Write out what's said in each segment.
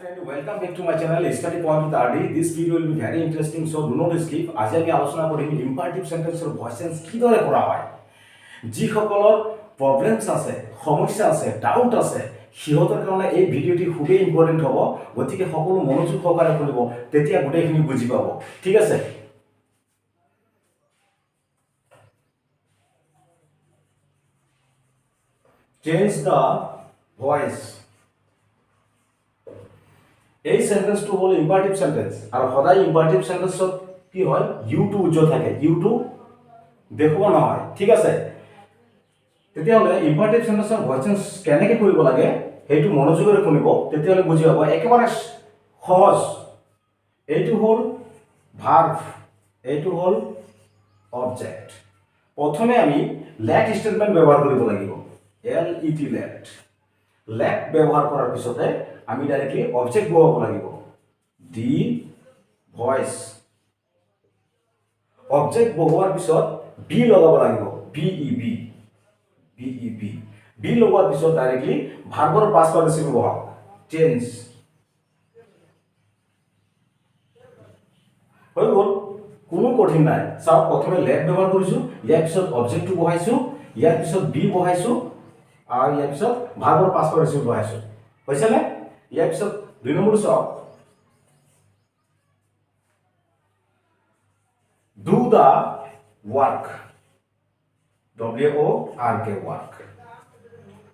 friend, welcome back to my channel Study Point with RD. This video will be very interesting, so do not skip. আজি আমি আলোচনা কৰিম imperative সেন্টেন্সৰ voice change কিদৰে কৰা হয়। যিসকলৰ প্ৰবলেমছ আছে, সমস্যা আছে, ডাউট আছে, সিহঁতৰ কাৰণে এই ভিডিঅ'টি খুবেই ইম্পৰ্টেণ্ট হ'ব। গতিকে সকলো মনোযোগ সহকাৰে শুনিব, তেতিয়া গোটেইখিনি বুজি পাব। ঠিক আছে? Change the voice. এই সেন্টেন্সটো হল ইম্পারেটিভ সেন্টেন্স আর সদায় ইম্পারেটিভ সেন্টেন্সত কি হয় ইউটো উজ্জ্বল থাকে ইউটো দেখুৱা নহয় ঠিক আছে তেতিয়াহলে ইম্পাৰেটিভ সেন্টেন্সৰ ভয়েস চেঞ্জ কেনেকৈ কৰিব লাগে সেইটো মনোযোগৰে শুনিব তেতিয়াহলে বুজি পাব একেবাৰে সহজ এইটো হল ভাৰ্ব এইটো হল অবজেক্ট প্ৰথমে আমি লেট স্টেটমেন্ট ব্যৱহাৰ কৰিব লাগিব LET লেট ব্যৱহাৰ কৰাৰ পিছতে আমি ডাইৰেক্টলি অবজেক্ট বহাব লাগিব দি ভয়েস অবজেক্ট বহোৱাৰ পিছত বি লগাব লাগিব বি লগোৱাৰ পিছত ডাইৰেক্টলি ভাৰ্বৰ পাষ্ট পাৰ্টিচিপল বহাব চেঞ্জ হৈ গ'ল কোনো কঠিন নাই চাওক প্ৰথমে লেট ব্যৱহাৰ কৰিছো ইয়াৰ পিছত অবজেক্টটো বহাইছো ইয়াৰ পিছত বি বহাইছো আৰু ইয়াৰ পিছত ভাৰ্বৰ পাষ্ট পাৰ্টিচিপল বহাইছো হৈছে নে ইয়াৰ পিছত দুই নম্বৰটো চাওক do the work WORK work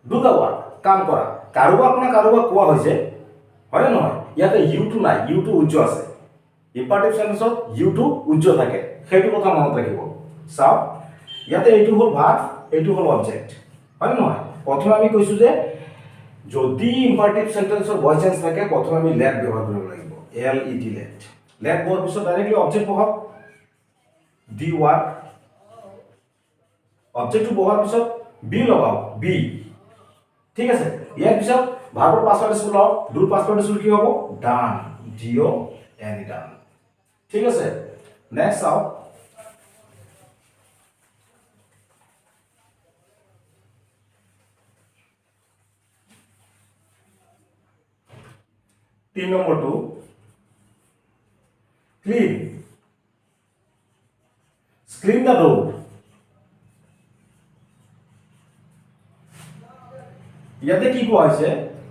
do the work কাম কৰা কাৰোবাক না কাৰোবাক কোৱা হৈছে হয় নহয় ইয়াতে ইউটো নাই ইউটো উজ্জ্ব আছে ইম্পাৰেটিভ সেন্টেন্সত ইউটো উজ্জ্ব থাকে সেইটো কথা মনত ৰাখিব চাওক ইয়াতে এইটো হল ভাৰ্ব এইটো হল অবজেক্ট হয় নহয় প্ৰথমে আমি কৈছো যে যদি ইম্পাৰেটিভ সেন্টেন্সৰ ভয়েস চেঞ্জ থাকে প্ৰথমে আমি লেট ব্যৱহাৰ কৰিব লাগিব LET লেট বৰ পিছত ডাইৰেক্টলি অবজেক্ট বহাব দি ওয়াৰ্ক অবজেক্টটো বহাৰ পিছত বি লগাও বি ঠিক আছে ইয়াৰ পিছত ভাৰ্বৰ পাষ্ট পাৰ্টিচিপল লও ডুৰ পাষ্ট পাৰ্টিচিপল কি হ'ব ডান DON ডান ঠিক আছে নেক্সট চাও तीन number two clean clean the door ইয়াতে কি কোৱা হৈছে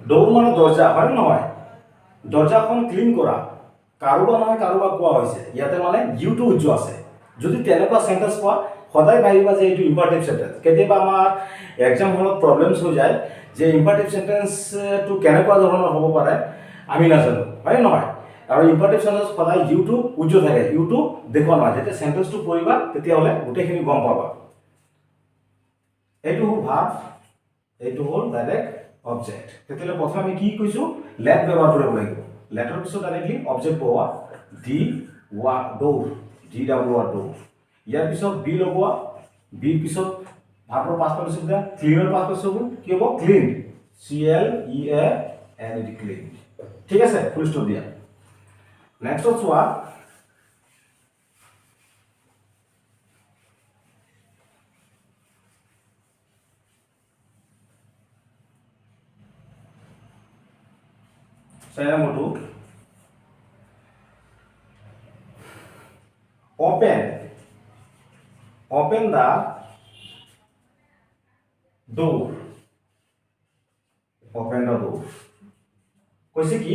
ডোৰ মানে দৰজা হয় নহয় দৰজাখন ক্লিন কৰা কাৰোবা নহয় কাৰোবা কোৱা হৈছে ইয়াতে মানে ইউটো উজ্জ্ব আছে যদি তেনেকুৱা সেন্টেন্স কোৱা সদায় ভাবিবা যে এইটো ইম্পাৰেটিভ সেন্টেন্স কেতিয়াবা আমাৰ এক্সাম হলত প্ৰবলেমছ হৈ যায় যে ইম্পাৰেটিভ সেন্টেন্সটো কেনেকুৱা ধৰণৰ হ'ব পাৰে আমি নাজানো হয় নহয় আৰু ইম্পাৰেটিভ সেন্টেন্স সদায় ইউটো উজ্জ্ব থাকে ইউটো দেখুৱা নহয় যেতিয়া সেন্টেন্সটো পঢ়িবা তেতিয়াহলে গোটেইখিনি গম পাবা এইটো হল ভার্ব এইটো হল ডাইৰেক্ট অবজেক্ট তেতিয়াহলে প্ৰথমে আমি কি কৈছো লেট ব্যৱহাৰ কৰিব লাগিব লেটৰ পিছত ডাইৰেক্টলি অবজেক্ট বহোৱা দি ডোৰ DOR ডোৰ ইয়াৰ পিছত বি লগোৱা বিৰ পিছত ভাৰ্বৰ পাষ্ট পাৰ্টিচিপল দিয়া ক্লিনৰ পাষ্ট পাৰ্টিচিপল কি হ'ব ক্লিন CLEAN ক্লিন ঠিক আছে ফুল স্টপ দিয়া নেক্সট চোৱা Sayamatu open the door কৈছে কি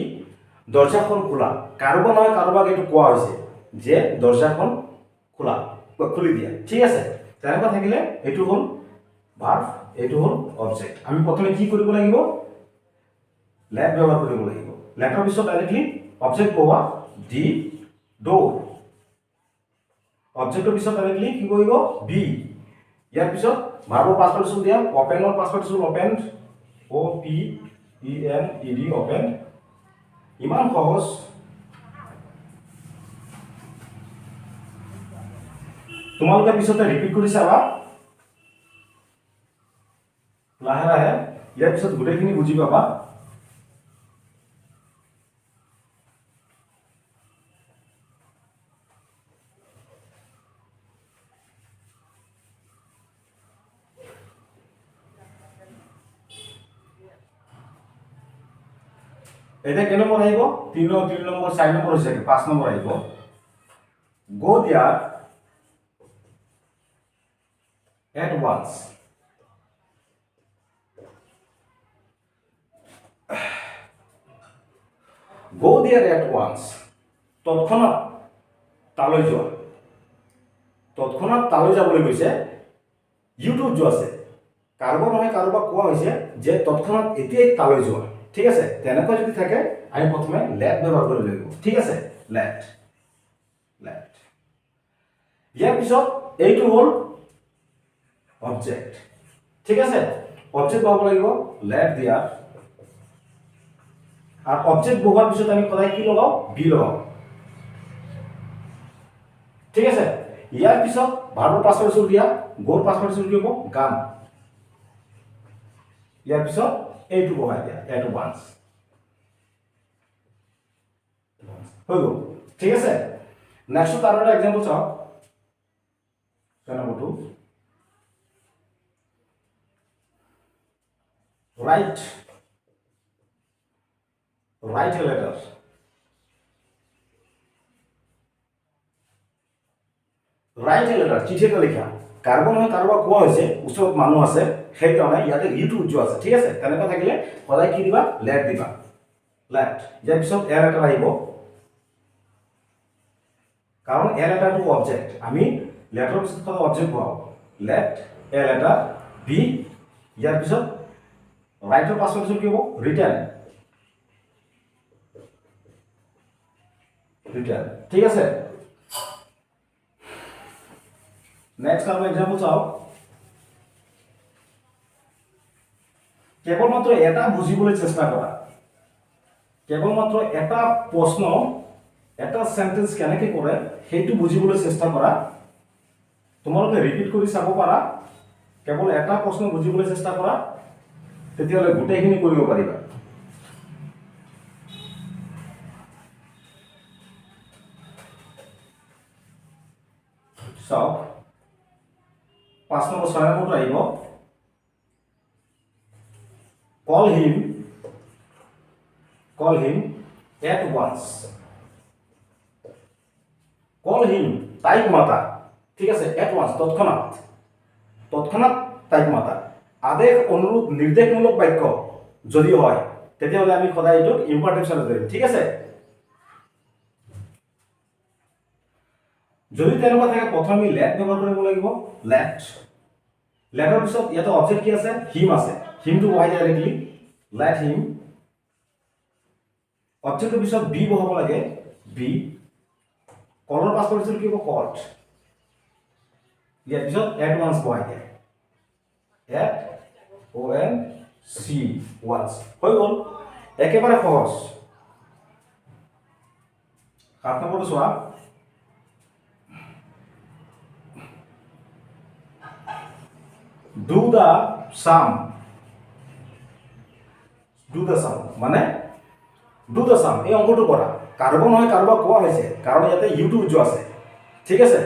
দৰজাখন খোলা কাৰোবা নহয় কাৰোবাক এইটো কোৱা হৈছে যে দৰজাখন খোলা খুলি দিয়া ঠিক আছে তেনেকুৱা থাকিলে এইটো হল ভাৰ্ব এইটো হল অবজেক্ট আমি প্ৰথমে কি কৰিব লাগিব লেট ব্যৱহাৰ কৰিব লাগিব লেটৰ পিছত ডাইৰেক্টলি অবজেক্ট বহোৱা দি ডোৰ অবজেক্টৰ পিছত ডাইৰেক্টলি কি কৰিব বি ইয়াৰ পিছত ভাৰ্বৰ পাষ্ট পাৰ্টিচিপল দিয়া ওপেনৰ past participle open OPENED open ইমান সহজ তোমালোকে পিছতে ৰিপিট কৰি চাবা লাহে লাহে ইয়াৰ পিছত গোটেইখিনি বুজি পাবা এতিয়া কেই নম্বৰ আহিব 3 নম্বৰ 4 নম্বৰ হৈছে 5 নম্বৰ আহিব go there at once go there at once তৎক্ষণাৎ তালৈ যোৱা তৎক্ষণাৎ তালৈ যাবলৈ কৈছে ইউটিউব যোৱা আছে কাৰোবাৰ নহয় কাৰোবাক কোৱা হৈছে যে তৎক্ষণাৎ এতিয়াই তালৈ যোৱা ঠিক আছে তেনেকৈ যদি থাকে আমি প্ৰথমে লেট ব্যৱহাৰ কৰিব লাগিব ঠিক আছে লেট ইয়াৰ পিছত এইটো হ'ল অবজেক্ট ঠিক আছে অবজেক্ট পাব লাগিব লেট দিয়াৰ আৰ অবজেক্ট বহুৱাৰ পিছত আমি সদায় কি লগাও বি লগাও ঠিক আছে ইয়াৰ পিছত ভাৰ্বৰ পাষ্ট পাৰ্টিচিপল দিয়া গোৰ পাষ্ট পাৰ্টিচিপল কি হ'ব গান ইয়াৰ পিছত এইটো বহাই দিয়া এট ওয়ান্স হৈ গ'ল ঠিক আছে নেক্সট আৰু এটা এক্সাম্পল চাওক নম্বৰ 2 write a letter চিঠি এটা লিখা কাৰোবাৰ নহয় কাৰোবাক কোৱা হৈছে ওচৰত মানুহ আছে সেইকাৰণে ইয়াতে ইউটিউব যোৱা আছে ঠিক আছে তেনেকুৱা থাকিলে সদায় কি দিবা লেট দিবা লেট ইয়াৰ পিছত এ লেটাৰ আহিব কাৰণ এ লেটাৰটো অবজেক্ট আমি লেটাৰৰ পিছত সদায় অবজেক্ট পাওঁ লেট এ লেটাৰ বি ইয়াৰ পিছত ৰাইটৰ পাছত কি হ'ব ৰিটাৰ্ণ ঠিক আছে নেক্সট আৰু এক্সাম্পল চাও কেৱল মাত্ৰ এটা বুজিবলৈ চেষ্টা কৰা কেৱল মাত্ৰ এটা প্ৰশ্ন এটা সেন্টেন্স কেনেকৈ কৰে সেইটো বুজিবলৈ চেষ্টা কৰা তোমালোকে ৰিপিট কৰি চাব পাৰা কেৱল এটা প্ৰশ্ন বুজিবলৈ চেষ্টা কৰা তেতিয়াহ'লে গোটেইখিনি কৰিব পাৰিবা So, 5 number 6 number আহিব call him at once call him তাইক মাতা ঠিক আছে at once তৎক্ষণাৎ তাইক মাতা আদেশ অনুৰোধ নিৰ্দেশমূলক বাক্য যদি হয় তেতিয়াহ'লে আমি সদায় এইটো ইম্পাৰেটিভ সেন্টেন্স দিম ঠিক আছে যদি তেনেকুৱা থাকে প্ৰথমে লেট ব্যৱহাৰ কৰিব লাগিব লেটৰ পিছত ইয়াতে অবজেক্ট কি আছে হিম আছে হিমটো বহাই ডাইৰেক্টলি লেট হিম অবজেক্টৰ পিছত বি বহাব লাগে বি কলৰ পাছ কৰিছিল কি হ'ব কল্ড ইয়াৰ পিছত এট ওয়ান্স বহাই দিয়ে at O N C once হৈ গ'ল একেবাৰে সহজ 7 নম্বৰটো চোৱা do the sum মানে do the sum এই অংকটো কৰা কাৰোবাৰ নহয় কাৰোবাক কোৱা হৈছে কাৰণ ইয়াতে ইউটিউব যোৱা আছে ঠিক আছে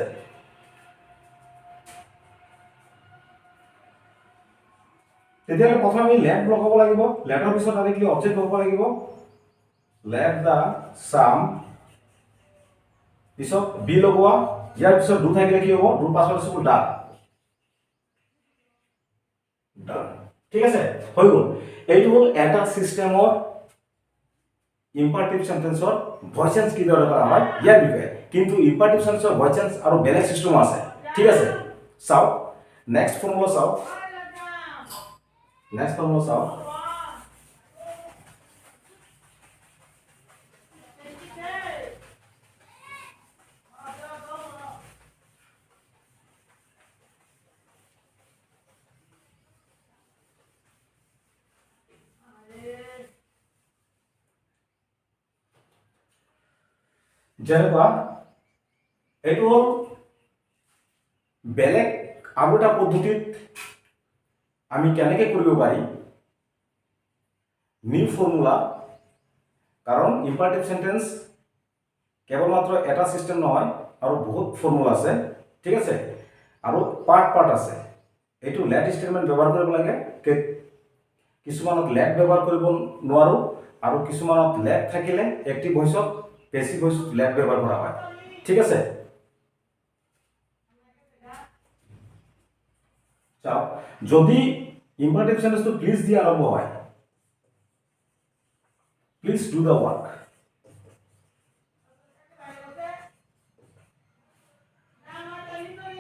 তেতিয়াহ'লে প্ৰথমে আমি লেট লগাব লাগিব লেটৰ পিছত ডাইৰেক্টলি অবজেক্ট লগাব লাগিব লেট the sum পিছত বি লগোৱা ইয়াৰ পিছত do থাকিলে কি হ'ব do পাছৰ পিছত done ঠিক আছে হৈ গ'ল এইটো হ'ল এটা সিস্টেমৰ ইম্পাৰেটিভ সেন্টেন্সৰ ভয়েস চেঞ্জ কিদৰে কৰা হয় ইয়াৰ বিষয়ে কিন্তু ইম্পাৰেটিভ সেন্টেন্সৰ ভয়েস চেঞ্জ আৰু বেলেগ সিস্টেম আছে ঠিক আছে চাও নেক্সট ফৰ্মুলা চাও যেনেকুৱা এইটো হ'ল বেলেগ আৰু এটা পদ্ধতিত আমি কেনেকৈ কৰিব পাৰি নিউ ফৰ্মুলা কাৰণ ইম্পাৰেটিভ সেন্টেন্স কেৱল মাত্ৰ এটা সিস্টেম নহয় আৰু বহুত ফৰ্মুলা আছে ঠিক আছে আৰু পাৰ্ট আছে এইটো লেট স্টেটমেন্ট ব্যৱহাৰ কৰিব লাগে কিছুমানত লেট ব্যৱহাৰ কৰিব নোৱাৰো আৰু কিছুমানত লেট থাকিলে এক্টিভ ভয়েসত পেসিভ ভয়েসত লেট ব্যৱহাৰ কৰা হয় ঠিক আছে চাও যদি ইম্পাৰেটিভ সেন্টেন্স তো প্লিজ দিয়ে আৰম্ভ হয় please do the work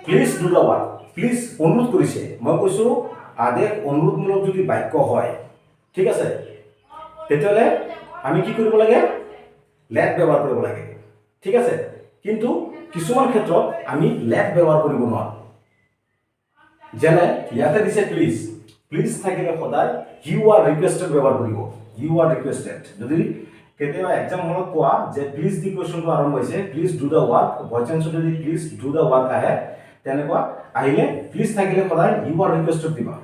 please do the work please অনুৰোধ কৰিছে মই কৈছো আদেশ অনুৰোধমূলক যদি বাক্য হয় ঠিক আছে তেতিয়ালে আমি কি কৰিব লাগে লেট ব্যৱহাৰ কৰিব লাগে ঠিক আছে কিন্তু কিছুমান ক্ষেত্ৰত আমি লেট ব্যৱহাৰ কৰিব নোৱাৰো যেনে ইয়াতে দিছে প্লিজ প্লিজ থাকিলে সদায় ইউ আৰ ৰিকুৱেষ্টেড ব্যৱহাৰ কৰিব ইউ আৰ ৰিকুৱেষ্টেড যদি কেতিয়াবা এক্সাম হলত কোৱা যে প্লিজ দি কোৱেশ্চনটো আৰম্ভ হৈছে please do the work voice চেঞ্জত যদি প্লিজ ডু দা ওয়াৰ্ক আহে তেনেকুৱা আহিলে প্লিজ থাকিলে সদায় ইউ আৰ ৰিকুৱেষ্টেড দিবা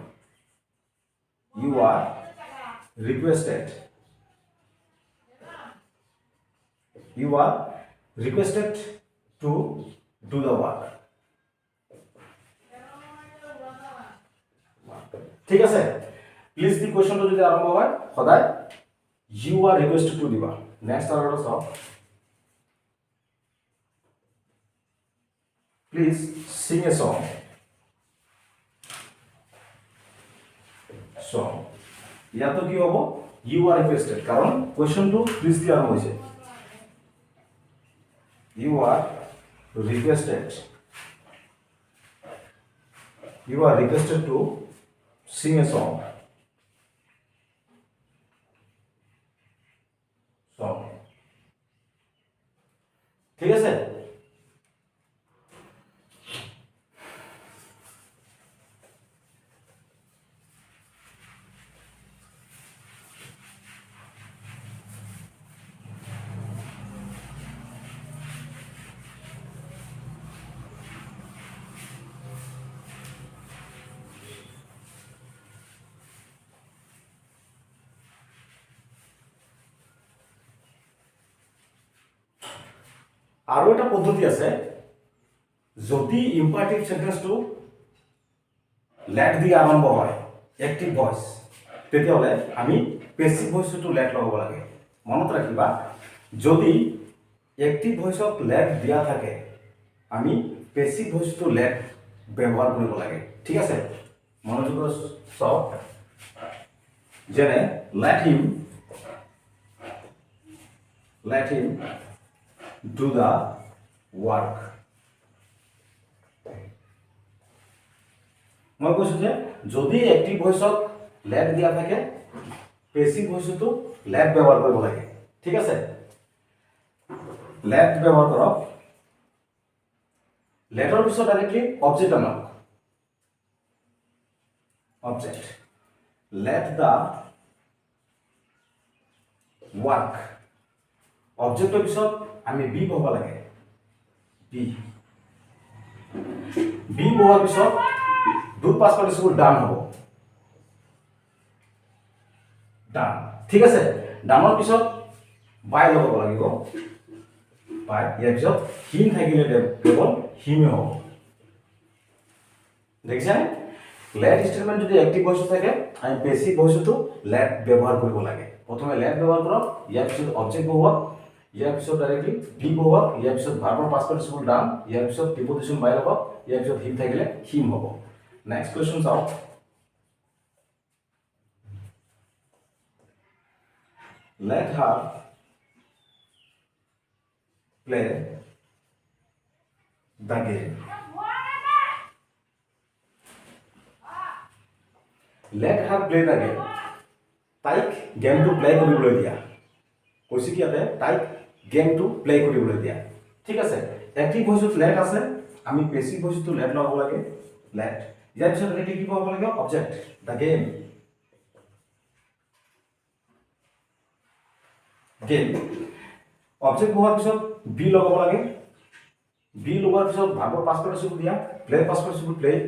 you are requested you are requested to do the work ঠিক আছে প্লিজ দি কোৱেশ্চনটো যদি আৰম্ভ হয় সদায় you are requested to দিবা নেক্সট আৰু চাও প্লিজ sing a song ইয়াতো কি হ'ব you are requested কাৰণ কোৱেশ্চনটো প্লিজ দি আৰম্ভ হৈছে you are requested to sing a song ঠিক আছে আৰু এটা পদ্ধতি আছে যদি ইম্পাৰেটিভ সেন্টেন্সটো লেট দি আৰম্ভ হয় এক্টিভ ভয়েস তেতিয়াহলে আমি পেসিভ ভয়েসটো লেট লগাব লাগে মনত ৰাখিবা যদি এক্টিভ ভয়েসত লেট দিয়া থাকে আমি পেসিভ ভয়েসটো লেট ব্যৱহাৰ কৰিব লাগে ঠিক আছে মনোযোগ চাও যেনে let him do the work মই কৈছো যে যদি এক্টিভ ভয়েসত লেট দিয়া থাকে পেসিভ ভয়েসটো লেট ব্যৱহাৰ কৰিব লাগে ঠিক আছে লেট ব্যৱহাৰ কৰক লেটৰ পিছত ডাইৰেক্টলি অবজেক্ট আনক অবজেক্ট let the work অবজেক্টৰ পিছত আমি বি বহাব লাগে বি বহাৰ পিছত দুই পাঁচ পাৰ্টিচিপল ডান হ'ব ডান ঠিক আছে ডানৰ পিছত বাই লগাব লাগিব বাই ইয়াৰ পিছত হিম থাকিলে কেৱল হিমে হ'ব দেখিছানে লেট স্টেটমেন্ট যদি এক্টিভ ভয়েস থাকে আমি পেসিভ ভয়েসটো লেট ব্যৱহাৰ কৰিব লাগে প্ৰথমে লেট ব্যৱহাৰ কৰক ইয়াৰ পিছত অবজেক্ট বহাওক ইয়াৰ পিছত ডাইৰেক্টলি বি বহাওক ইয়াৰ পিছত ভাৰ্বৰ পাষ্ট পাৰ্টিচিপল ডান ইয়াৰ পিছত প্ৰিপজিশন বাই লগাওক ইয়াৰ পিছত হিম থাকিলে হিম হ'ব নেক্সট কোৱেশ্চন চাওক let her play the game let her play the game তাইক গেমটো প্লে কৰিবলৈ দিয়া কৈছে কি ইয়াতে তাইক গেমটো প্লে কৰিবলৈ দিয়া ঠিক আছে এক্টিভ ভয়েসত লেট আছে আমি পেসিভ ভয়েসটো লেট লগাব লাগে লেট ইয়াৰ পিছত কি কি পাব লাগে অবজেক্ট দা গেম অবজেক্ট বহাৰ পিছত বি লগাব লাগে বি লগোৱাৰ পিছত ভাৰ্বৰ পাষ্ট পাৰ্টিচিপল দিয়া প্লে পাষ্ট পাৰ্টিচিপল প্লেড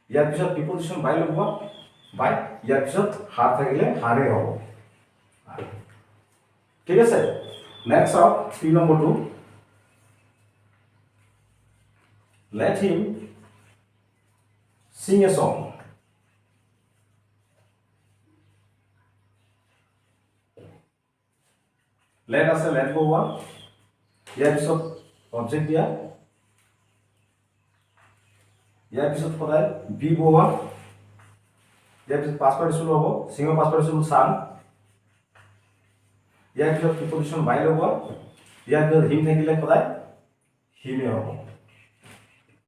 ইয়াৰ পিছত প্ৰিপজিশন বাই লগোৱা বাই ইয়াৰ পিছত হাৰ থাকিলে হাৰে হ'ব ঠিক আছে নেক্সট চাওক 3 নম্বৰটো let him sing a song late আছে লেট বহোৱা ইয়াৰ পিছত অবজেক্ট দিয়া ইয়াৰ পিছত সদায় বি বহোৱা ইয়াৰ পিছত পাঁচ পাৰ্টিশ্যন হ'ব সিংহ পাঁচ পাৰ্টিশ্যন চাম ইয়াৰ পিছত প্ৰিপজিশ্যন বাই ল'ব ইয়াৰ পিছত হিম থাকিলে সদায় হিমে হ'ব